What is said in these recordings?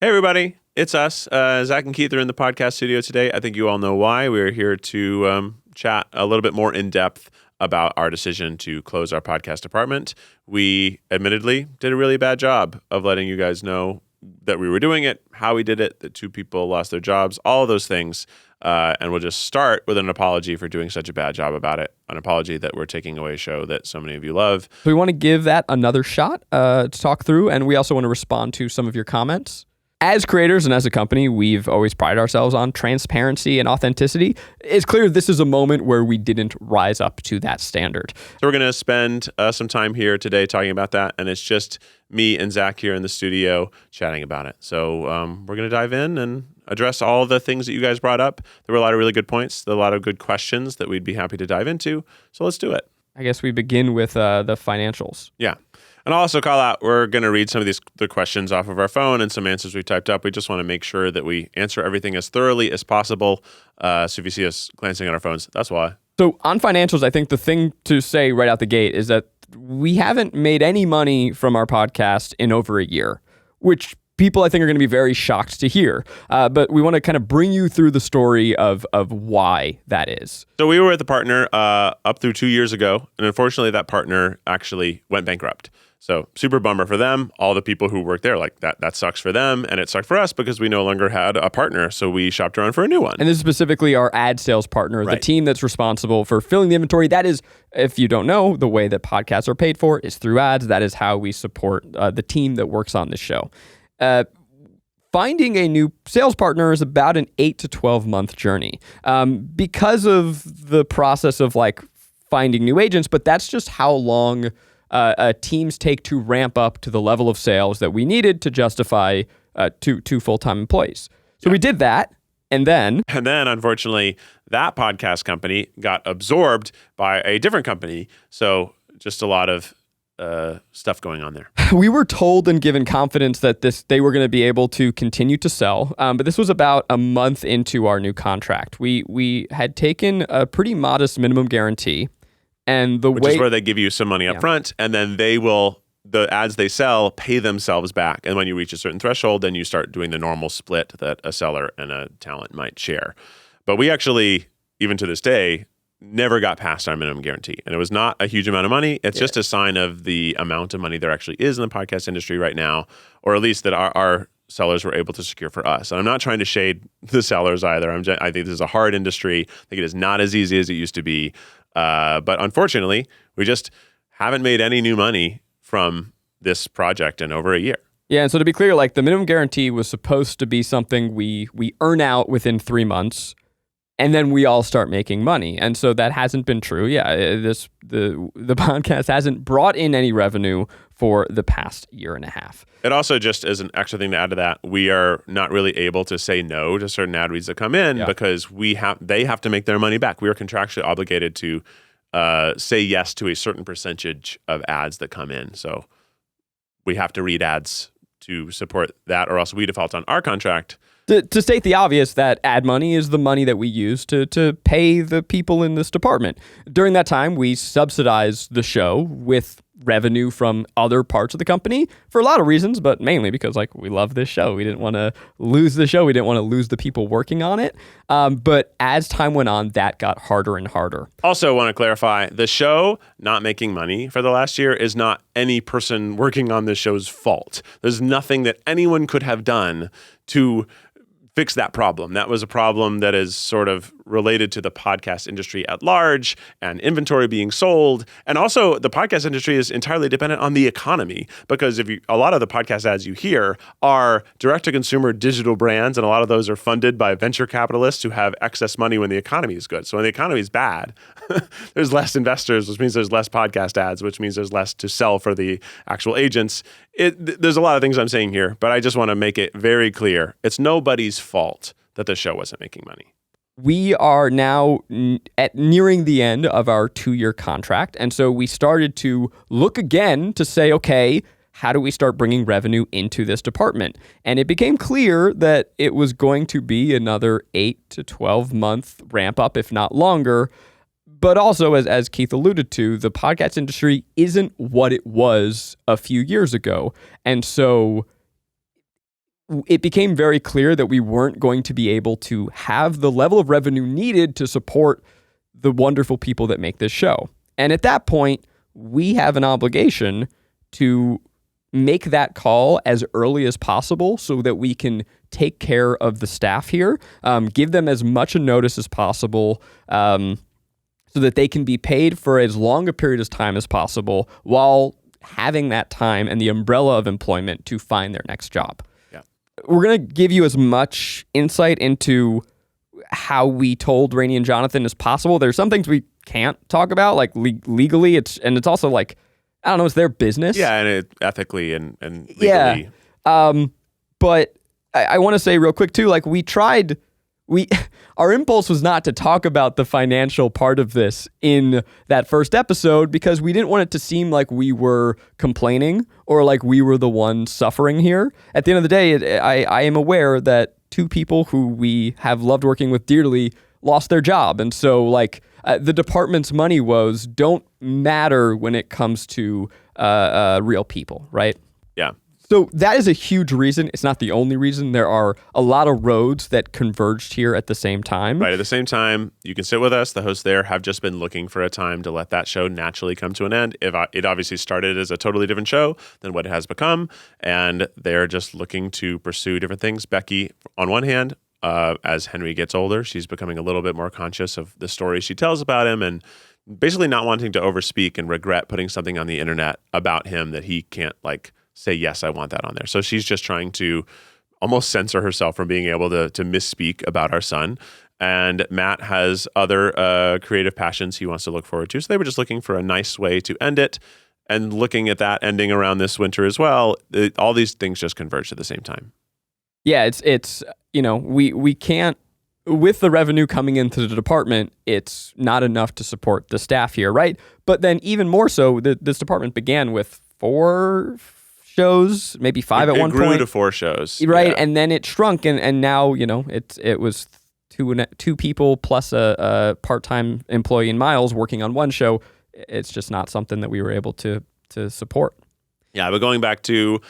Hey, everybody. It's us. Zach and Keith are in the podcast studio today. I think you all know why. We're here to chat a little bit more in depth about our decision to close our podcast department. We admittedly did a really bad job of letting you guys know that we were doing it, how we did it, that 2 people lost their jobs, all of those things. And we'll just start with an apology for doing such a bad job about it. An apology that we're taking away a show that so many of you love. So we want to give that another shot to talk through, and we also want to respond to some of your comments. As creators and as a company, we've always prided ourselves on transparency and authenticity. It's clear this is a moment where we didn't rise up to that standard. So we're going to spend some time here today talking about that, and it's just me and Zach here in the studio chatting about it. So we're going to dive in and address all the things that you guys brought up. There were a lot of really good points, a lot of good questions that we'd be happy to dive into. So let's do it. I guess we begin with the financials. Yeah. And I'll also call out, we're going to read some of the questions off of our phone and some answers we typed up. We just want to make sure that we answer everything as thoroughly as possible. So if you see us glancing at our phones, that's why. So on financials, I think the thing to say right out the gate is that we haven't made any money from our podcast in over a year, which people I think are going to be very shocked to hear. But we want to kind of bring you through the story of why that is. So we were with a partner up through 2 years ago, and unfortunately that partner actually went bankrupt. So super bummer for them. All the people who work there, like that sucks for them, and it sucked for us because we no longer had a partner. So we shopped around for a new one. And this is specifically our ad sales partner, right. The team that's responsible for filling the inventory. That is, if you don't know, the way that podcasts are paid for is through ads. That is how we support the team that works on this show. Finding a new sales partner is about an 8 to 12 month journey because of the process of like finding new agents, but that's just how long teams take to ramp up to the level of sales that we needed to justify two full-time employees. So we did that, and then unfortunately, that podcast company got absorbed by a different company. So just a lot of stuff going on there. We were told and given confidence that they were going to be able to continue to sell, but this was about a month into our new contract. We had taken a pretty modest minimum guarantee. And which is where they give you some money up front, and then the ads they sell pay themselves back. And when you reach a certain threshold, then you start doing the normal split that a seller and a talent might share. But we actually, even to this day, never got past our minimum guarantee. And it was not a huge amount of money. It's just a sign of the amount of money there actually is in the podcast industry right now, or at least that our sellers were able to secure for us. And I'm not trying to shade the sellers either. I think this is a hard industry. I think it is not as easy as it used to be. But unfortunately, we just haven't made any new money from this project in over a year. Yeah, and so to be clear, like the minimum guarantee was supposed to be something we earn out within 3 months, and then we all start making money. And so that hasn't been true. Yeah, the podcast hasn't brought in any revenue for the past year and a half. It also, just as an extra thing to add to that, we are not really able to say no to certain ad reads that come in because they have to make their money back. We are contractually obligated to say yes to a certain percentage of ads that come in. So we have to read ads to support that, or else we default on our contract. To state the obvious, that ad money is the money that we use to pay the people in this department. During that time, we subsidize the show with revenue from other parts of the company for a lot of reasons, but mainly because like we love this show. We didn't want to lose the show. We didn't want to lose the people working on it. But as time went on, that got harder and harder. Also want to clarify, the show not making money for the last year is not any person working on this show's fault. There's nothing that anyone could have done to fix that problem. That was a problem that is sort of related to the podcast industry at large and inventory being sold. And also the podcast industry is entirely dependent on the economy, because a lot of the podcast ads you hear are direct-to-consumer digital brands, and a lot of those are funded by venture capitalists who have excess money when the economy is good. So when the economy is bad, there's less investors, which means there's less podcast ads, which means there's less to sell for the actual agents. There's a lot of things I'm saying here, but I just want to make it very clear. It's nobody's fault that the show wasn't making money. We are now nearing the end of our 2-year contract. And so we started to look again to say, okay, how do we start bringing revenue into this department? And it became clear that it was going to be another 8 to 12 month ramp up, if not longer. But also, as Keith alluded to, the podcast industry isn't what it was a few years ago. And so it became very clear that we weren't going to be able to have the level of revenue needed to support the wonderful people that make this show. And at that point, we have an obligation to make that call as early as possible so that we can take care of the staff here, give them as much a notice as possible, so that they can be paid for as long a period of time as possible while having that time and the umbrella of employment to find their next job. Yeah. We're going to give you as much insight into how we told Rainey and Jonathan as possible. There's some things we can't talk about, like legally. It's also like, I don't know, it's their business. Yeah, and ethically and legally. Yeah. But I want to say real quick too, like our impulse was not to talk about the financial part of this in that first episode because we didn't want it to seem like we were complaining or like we were the one suffering here. At the end of the day, I am aware that two people who we have loved working with dearly lost their job. And so like the department's money woes don't matter when it comes to real people, right? Yeah. So that is a huge reason. It's not the only reason. There are a lot of roads that converged here at the same time. Right. At the same time, you can sit with us. The hosts there have just been looking for a time to let that show naturally come to an end. It obviously started as a totally different show than what it has become, and they're just looking to pursue different things. Becky, on one hand, as Henry gets older, she's becoming a little bit more conscious of the stories she tells about him and basically not wanting to overspeak and regret putting something on the internet about him that he can't like say, yes, I want that on there. So she's just trying to almost censor herself from being able to misspeak about our son. And Matt has other creative passions he wants to look forward to. So they were just looking for a nice way to end it. And looking at that ending around this winter as well, all these things just converged at the same time. Yeah, it's we can't, with the revenue coming into the department, it's not enough to support the staff here, right? But then even more so, this department began with 4 shows, maybe 5 at one point. It grew to 4 shows. Right, yeah. and then it shrunk, and now, it was two people plus a part-time employee in Miles working on one show. It's just not something that we were able to support. Yeah, but going back to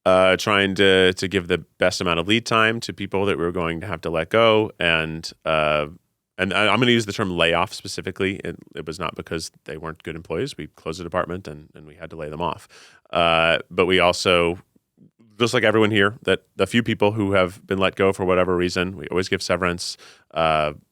trying to give the best amount of lead time to people that we were going to have to let go, and I'm going to use the term layoff specifically. It was not because they weren't good employees. We closed the department and we had to lay them off. But we also, just like everyone here, that the few people who have been let go for whatever reason, we always give severance.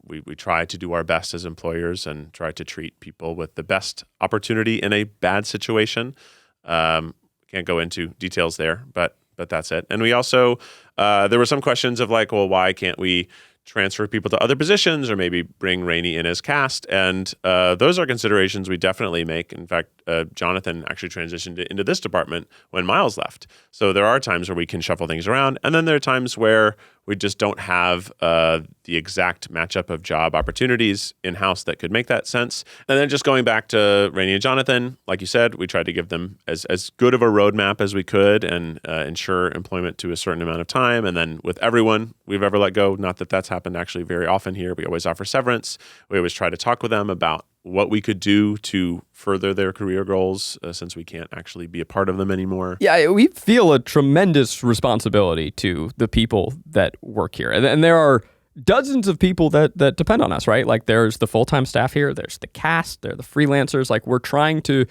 We try to do our best as employers and try to treat people with the best opportunity in a bad situation. Can't go into details there, but that's it. And we also, there were some questions of like, well, why can't we transfer people to other positions or maybe bring Rainey in as cast? And those are considerations we definitely make. In fact, Jonathan actually transitioned into this department when Miles left. So there are times where we can shuffle things around. And then there are times where we just don't have the exact matchup of job opportunities in-house that could make that sense. And then just going back to Rainey and Jonathan, like you said, we tried to give them as good of a roadmap as we could and ensure employment to a certain amount of time. And then with everyone we've ever let go, not that that's happened actually very often here, we always offer severance. We always try to talk with them about what we could do to further their career goals since we can't actually be a part of them anymore. Yeah, we feel a tremendous responsibility to the people that work here. And there are dozens of people that depend on us, right? Like there's the full-time staff here, there's the cast, there are the freelancers. Like we're trying to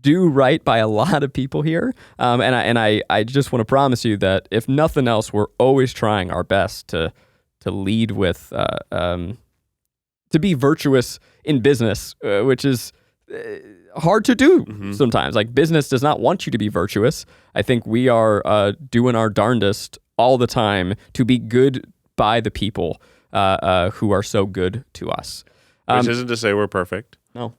do right by a lot of people here. And I just want to promise you that if nothing else, we're always trying our best to lead with to be virtuous in business, which is hard to do sometimes. Like business does not want you to be virtuous. I think we are doing our darndest all the time to be good by the people who are so good to us. Which isn't to say we're perfect. No.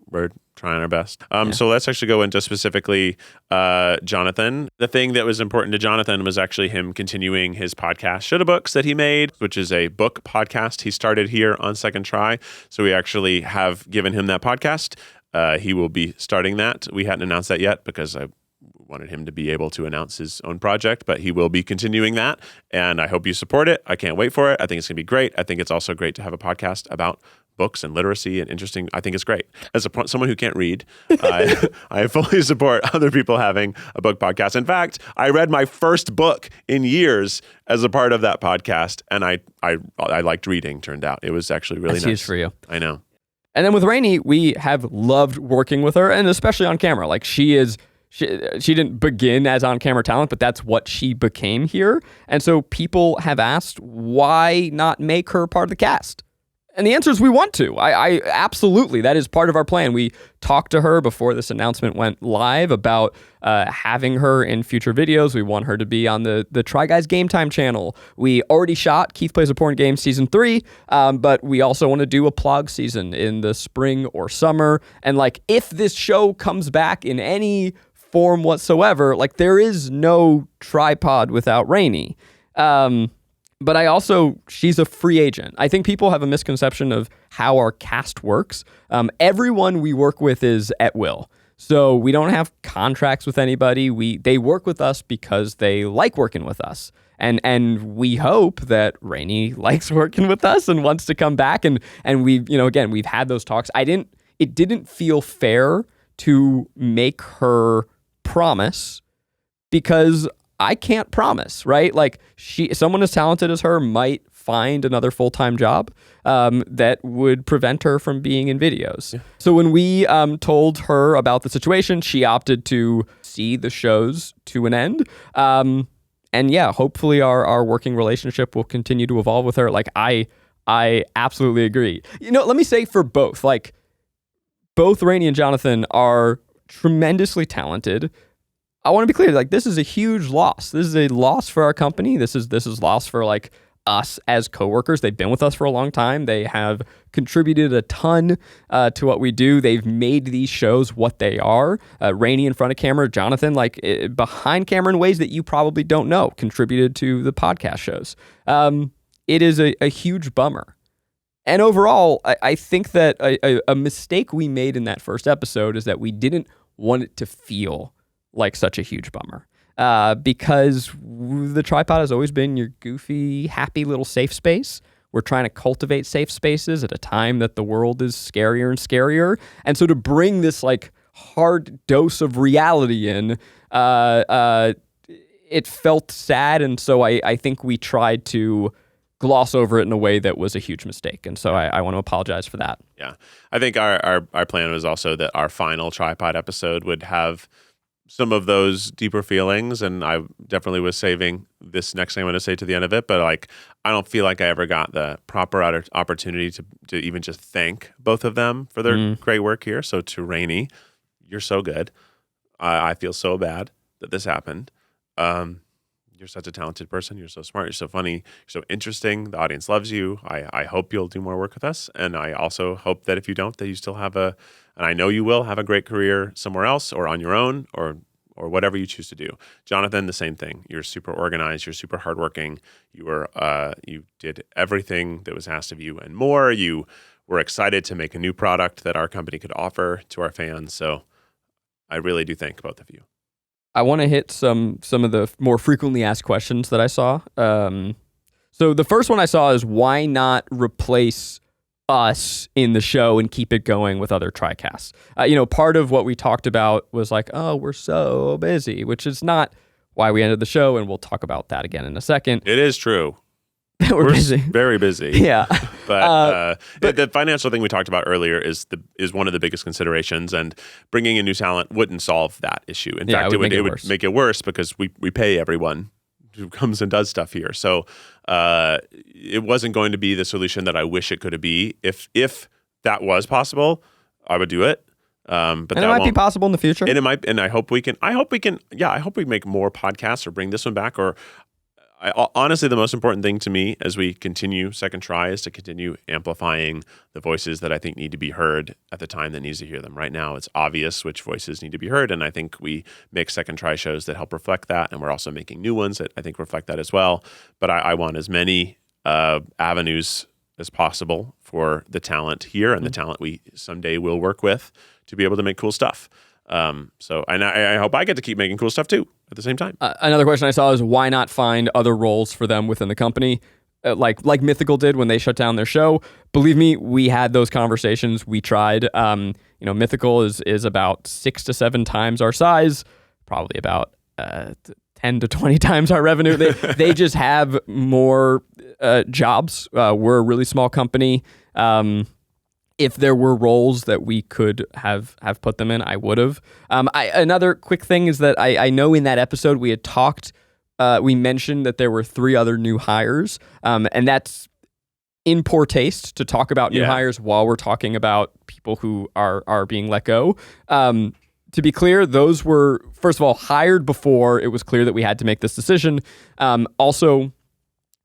We're trying our best. So let's actually go into specifically Jonathan. The thing that was important to Jonathan was actually him continuing his podcast, Shoulda Books, that he made, which is a book podcast he started here on Second Try. So we actually have given him that podcast. He will be starting that. We hadn't announced that yet because I wanted him to be able to announce his own project, but he will be continuing that. And I hope you support it. I can't wait for it. I think it's going to be great. I think it's also great to have a podcast about books and literacy and interesting. I think it's great. As someone who can't read, I fully support other people having a book podcast. In fact, I read my first book in years as a part of that podcast, and I liked reading. Turned out it was actually really That's nice. huge for you. I know. And then with Rainey, we have loved working with her, and especially on camera. Like she didn't begin as on-camera talent, but that's what she became here. And so people have asked, why not make her part of the cast? And the answer is we want to. I absolutely, that is part of our plan. We talked to her before this announcement went live about having her in future videos. We want her to be on the Try Guys Game Time channel. We already shot Keith Plays Important Games Season 3, but we also want to do a Plog season in the spring or summer. And like, if this show comes back in any form whatsoever, like there is no tripod without Rainey. But she's a free agent. I think people have a misconception of how our cast works. Everyone we work with is at will. So we don't have contracts with anybody. They work with us because they like working with us. And we hope that Rainey likes working with us and wants to come back. And we've had those talks. It didn't feel fair to make her promise because I can't promise, right? Like someone as talented as her might find another full-time job that would prevent her from being in videos. Yeah. So when we told her about the situation, she opted to see the shows to an end. And yeah, hopefully our working relationship will continue to evolve with her. Like I absolutely agree. Let me say for both, like both Rainey and Jonathan are tremendously talented. I want to be clear, like this is a huge loss. This is a loss for our company. This is loss for like us as coworkers. They've been with us for a long time. They have contributed a ton to what we do. They've made these shows what they are. Rainey in front of camera, Jonathan behind camera in ways that you probably don't know, contributed to the podcast shows. It is a huge bummer. And overall, I think that a mistake we made in that first episode is that we didn't want it to feel like such a huge bummer because the tripod has always been your goofy, happy little safe space. We're trying to cultivate safe spaces at a time that the world is scarier and scarier. And so to bring this like hard dose of reality in, it felt sad. And so I think we tried to gloss over it in a way that was a huge mistake. And so I want to apologize for that. Yeah. I think our plan was also that our final tripod episode would have some of those deeper feelings, and I definitely was saving this next thing I'm going to say to the end of it, but like I don't feel like I ever got the proper opportunity to even just thank both of them for their great work here. So to Rainey, you're so good. I feel so bad that this happened. You're such a talented person. You're so smart. You're so funny. You're so interesting. The audience loves you. I hope you'll do more work with us, and I also hope that if you don't, that you still have and I know you will have a great career somewhere else or on your own or whatever you choose to do. Jonathan, the same thing. You're super organized. You're super hardworking. You did everything that was asked of you and more. You were excited to make a new product that our company could offer to our fans. So I really do thank both of you. I want to hit some of the more frequently asked questions that I saw. So the first one I saw is why not replace us in the show and keep it going with other TriCasts. Part of what we talked about was like, oh, we're so busy, which is not why we ended the show, and we'll talk about that again in a second. It is true. we're busy. Very busy. Yeah. But the financial thing we talked about earlier is one of the biggest considerations, and bringing in new talent wouldn't solve that issue. In fact, it would make it worse because we pay everyone who comes and does stuff here. So it wasn't going to be the solution that I wish it could be. If that was possible, I would do it. But it might be possible in the future. And it might, and I hope we can. I hope we make more podcasts or bring this one back. Or honestly, the most important thing to me as we continue Second Try is to continue amplifying the voices that I think need to be heard at the time that needs to hear them. Right now, it's obvious which voices need to be heard, and I think we make Second Try shows that help reflect that, and we're also making new ones that I think reflect that as well. But I want as many avenues as possible for the talent here and the talent we someday will work with to be able to make cool stuff. So I hope I get to keep making cool stuff too at the same time. Another question I saw is why not find other roles for them within the company? like Mythical did when they shut down their show. Believe me, we had those conversations. We tried. Mythical is about 6 to 7 times our size, probably about 10 to 20 times our revenue. They just have more jobs. We're a really small company. If there were roles that we could have put them in, I would have. Another quick thing is that I know in that episode we had talked, we mentioned that there were 3 other new hires, and that's in poor taste to talk about new hires while we're talking about people who are being let go. To be clear, those were, first of all, hired before it was clear that we had to make this decision. Also,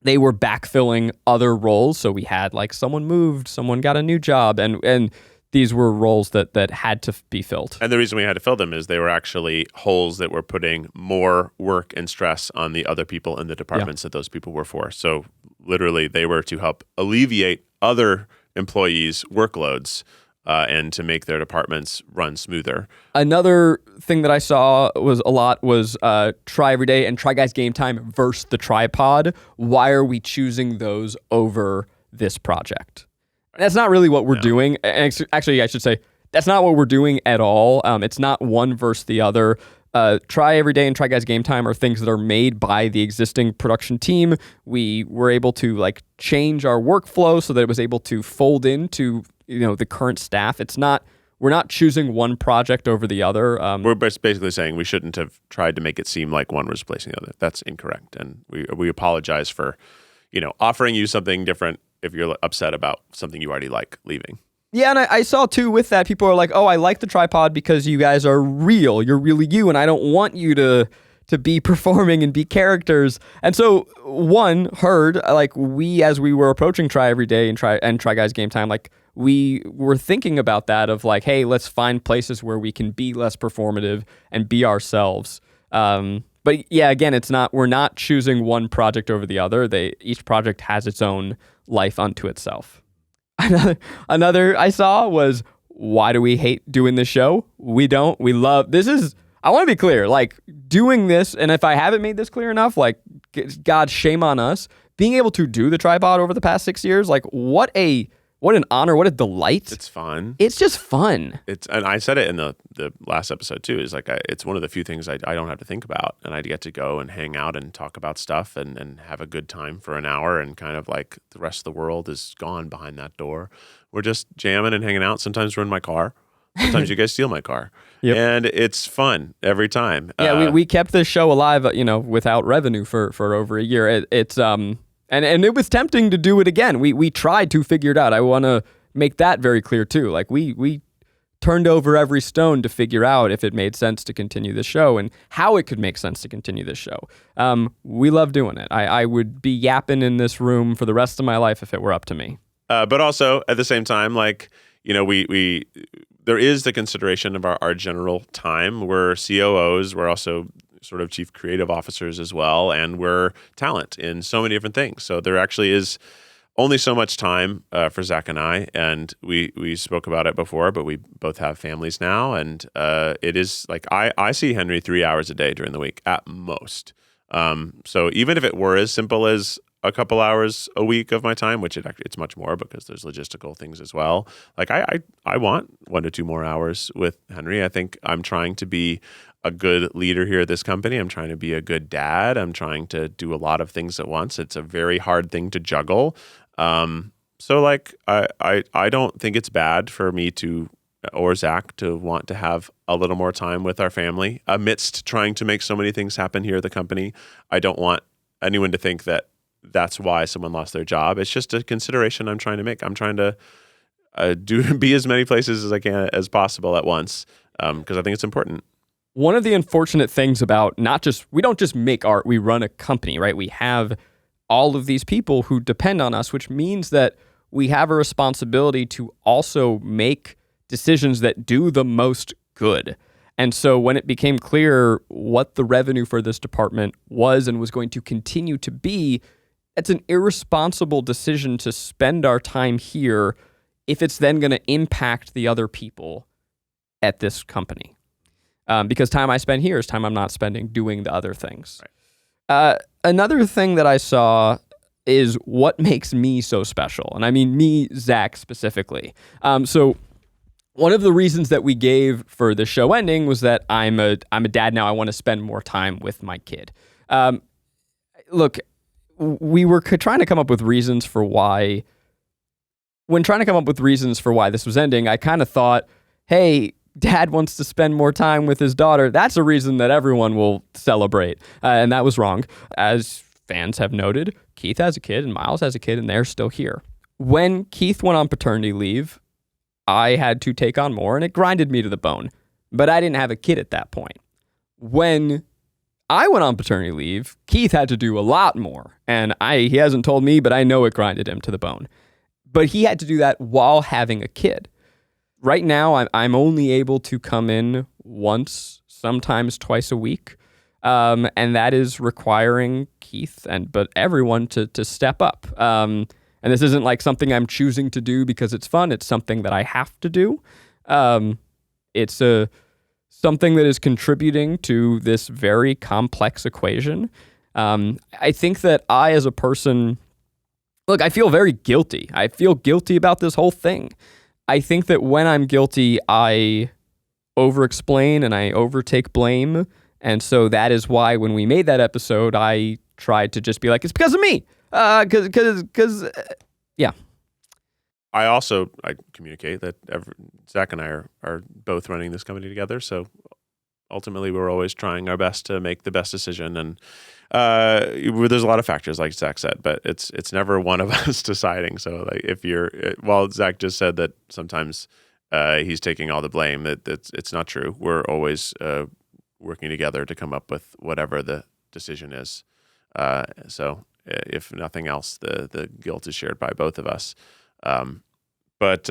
they were backfilling other roles. So we had like someone moved, someone got a new job, and these were roles that had to be filled. And the reason we had to fill them is they were actually holes that were putting more work and stress on the other people in the departments that those people were for. So literally they were to help alleviate other employees' workloads and to make their departments run smoother. Another thing that I saw was Try Every Day and Try Guys Game Time versus the Tripod. Why are we choosing those over this project? That's not really what we're doing. Actually, I should say that's not what we're doing at all. It's not one versus the other. Try Every Day and Try Guys Game Time are things that are made by the existing production team. We were able to like change our workflow so that it was able to fold into the current staff. We're not choosing one project over the other. We're basically saying we shouldn't have tried to make it seem like one was replacing the other. That's incorrect, and we apologize for offering you something different if you're upset about something you already like leaving. Yeah, and I saw too with that, people are like, oh, I like the Tripod because you guys are real. You're really you, and I don't want you to be performing and be characters. And so like as we were approaching Try Every Day and Try Guys Game Time, like we were thinking about that of like, hey, let's find places where we can be less performative and be ourselves. But yeah, again, we're not choosing one project over the other. Each project has its own life unto itself. Another I saw was, why do we hate doing this show? We don't. We love this. I want to be clear, like doing this, and if I haven't made this clear enough, like God, shame on us. Being able to do the Tripod over the past 6 years, like what an honor, what a delight. It's fun. It's just fun. And I said it in the last episode too, is like it's one of the few things I don't have to think about, and I get to go and hang out and talk about stuff and have a good time for an hour, and kind of like the rest of the world is gone behind that door. We're just jamming and hanging out. Sometimes we're in my car. Sometimes you guys steal my car. Yep. And it's fun every time. Yeah, we kept this show alive, without revenue for over a year. It's and it was tempting to do it again. We tried to figure it out. I want to make that very clear too. Like we turned over every stone to figure out if it made sense to continue the show and how it could make sense to continue this show. We love doing it. I would be yapping in this room for the rest of my life if it were up to me. But also at the same time, like, we there is the consideration of our general time. We're COOs. We're also sort of chief creative officers as well, and we're talent in so many different things. So there actually is only so much time for Zach and I, and we spoke about it before, but we both have families now, and it is like I see Henry 3 hours a day during the week at most. So even if it were as simple as a couple hours a week of my time, which it's much more because there's logistical things as well. Like I want 1 to 2 more hours with Henry. I think I'm trying to be a good leader here at this company. I'm trying to be a good dad. I'm trying to do a lot of things at once. It's a very hard thing to juggle. So like I don't think it's bad for me or Zach to want to have a little more time with our family amidst trying to make so many things happen here at the company. I don't want anyone to think that that's why someone lost their job. It's just a consideration I'm trying to make. I'm trying to be as many places as I can as possible at once because I think it's important. One of the unfortunate things about we don't just make art, we run a company, right? We have all of these people who depend on us, which means that we have a responsibility to also make decisions that do the most good. And so when it became clear what the revenue for this department was and was going to continue to be, it's an irresponsible decision to spend our time here if it's then going to impact the other people at this company. Because time I spend here is time I'm not spending doing the other things. Right. Another thing that I saw is what makes me so special. And I mean me, Zach, specifically. So one of the reasons that we gave for the show ending was that I'm a dad now. I want to spend more time with my kid. Look, we were trying to come up with reasons for why. When trying to come up with reasons for why this was ending, I kind of thought, hey, dad wants to spend more time with his daughter. That's a reason that everyone will celebrate. And that was wrong. As fans have noted, Keith has a kid and Miles has a kid, and they're still here. When Keith went on paternity leave, I had to take on more, and it grinded me to the bone. But I didn't have a kid at that point. When I went on paternity leave, Keith had to do a lot more. And he hasn't told me, but I know it grinded him to the bone. But he had to do that while having a kid. Right now, I'm only able to come in once, sometimes twice a week. And that is requiring Keith but everyone to step up. And this isn't like something I'm choosing to do because it's fun. It's something that I have to do. It's something that is contributing to this very complex equation. I think that I, as a person, look, I feel very guilty. I feel guilty about this whole thing. I think that when I'm guilty, I over-explain and I overtake blame. And so that is why when we made that episode, I tried to just be like, it's because of me. Yeah. I communicate that Zach and I are both running this company together. So ultimately, we're always trying our best to make the best decision. And there's a lot of factors, like Zach said, but it's never one of us deciding. So like while Zach just said that sometimes he's taking all the blame, it's not true. We're always working together to come up with whatever the decision is. So if nothing else, the guilt is shared by both of us. But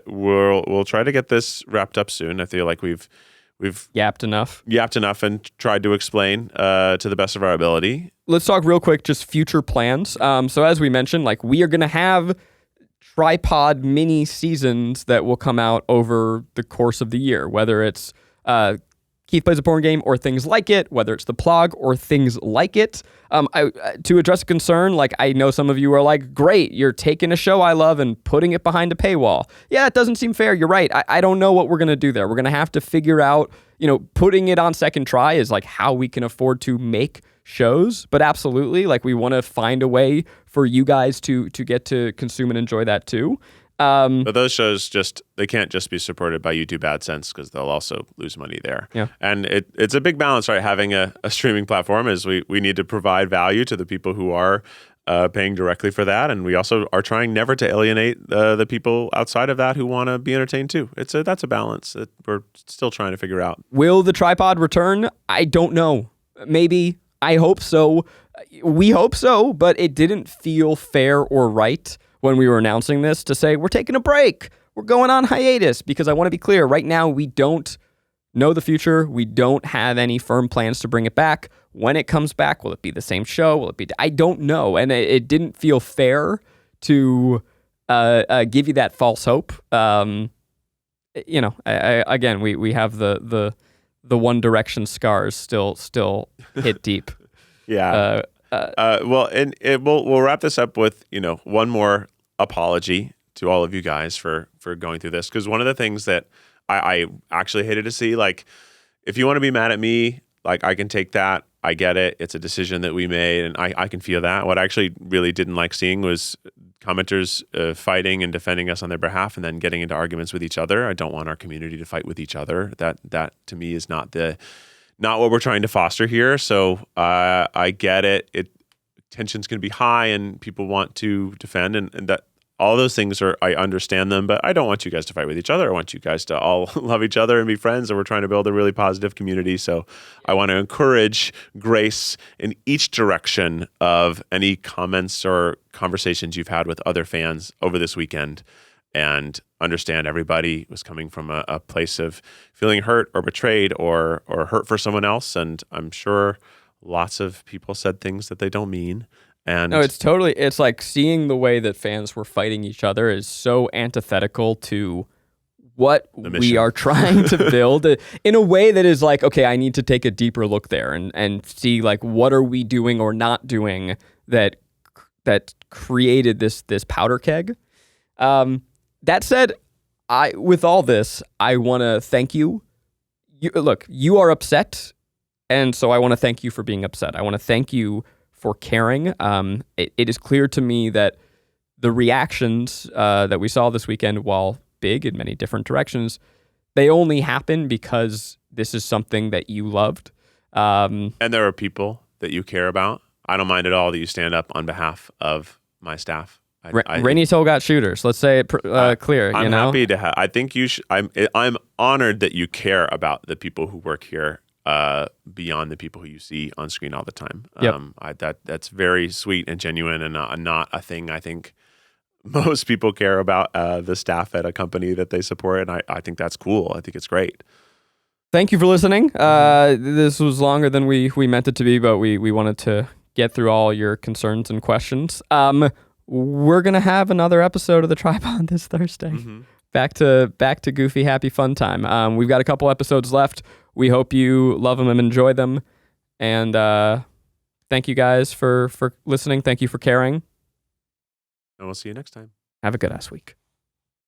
we'll try to get this wrapped up soon. I feel like we've yapped enough and tried to explain to the best of our ability. Let's talk real quick, just future plans. So as we mentioned, like we are going to have tripod mini seasons that will come out over the course of the year, whether it's Keith Plays a Porn Game or things like it, whether it's the Plog or things like it. To address a concern, like I know some of you are like, great, you're taking a show I love and putting it behind a paywall. Yeah, that doesn't seem fair. You're right. I don't know what we're going to do there. We're going to have to figure out, putting it on second try is like how we can afford to make shows. But absolutely, like we want to find a way for you guys to get to consume and enjoy that too. But those shows they can't just be supported by YouTube AdSense because they'll also lose money there. Yeah. And it's a big balance, right? Having a streaming platform is we need to provide value to the people who are paying directly for that. And we also are trying never to alienate the people outside of that who want to be entertained too. That's a balance that we're still trying to figure out. Will the tripod return? I don't know. Maybe. I hope so. We hope so, but it didn't feel fair or right when we were announcing this to say, we're taking a break. We're going on hiatus, because I want to be clear. Right now, we don't know the future. We don't have any firm plans to bring it back. When it comes back, will it be the same show? Will it be? I don't know. And it didn't feel fair to give you that false hope. Again, we have the One Direction scars still hit deep. Yeah. We'll wrap this up with one more apology to all of you guys for going through this, because one of the things that I actually hated to see, like, if you want to be mad at me, like, I can take that. I get it. It's a decision that we made, and I can feel that. What I actually really didn't like seeing was commenters fighting and defending us on their behalf, and then getting into arguments with each other. I don't want our community to fight with each other. That to me is not what we're trying to foster here. So I get it. Tensions can be high and people want to defend, and that all those things I understand them, but I don't want you guys to fight with each other. I want you guys to all love each other and be friends, and we're trying to build a really positive community. So I want to encourage grace in each direction of any comments or conversations you've had with other fans over this weekend, and understand everybody was coming from a place of feeling hurt or betrayed or hurt for someone else. And I'm sure lots of people said things that they don't mean. And no, it's like seeing the way that fans were fighting each other is so antithetical to what we are trying to build in a way that is like, okay, I need to take a deeper look there and see, like, what are we doing or not doing that that created this powder keg. That said, with all this, I want to thank you. Look, you are upset, and so I want to thank you for being upset. I want to thank you for caring. It is clear to me that the reactions that we saw this weekend, while big in many different directions, they only happen because this is something that you loved. And there are people that you care about. I don't mind at all that you stand up on behalf of my staff. Rainey still got shooters. Let's say it clear. I'm you know? happy to have. I think you should. I'm honored that you care about the people who work here beyond the people who you see on screen all the time. Yep. That's very sweet and genuine, and not a thing I think most people care about the staff at a company that they support, and I think that's cool. I think it's great. Thank you for listening. This was longer than we meant it to be, but we wanted to get through all your concerns and questions. We're gonna have another episode of the Tripod this Thursday. Mm-hmm. Back to goofy, happy, fun time. We've got a couple episodes left. We hope you love them and enjoy them. And thank you guys for listening. Thank you for caring. And we'll see you next time. Have a good ass week.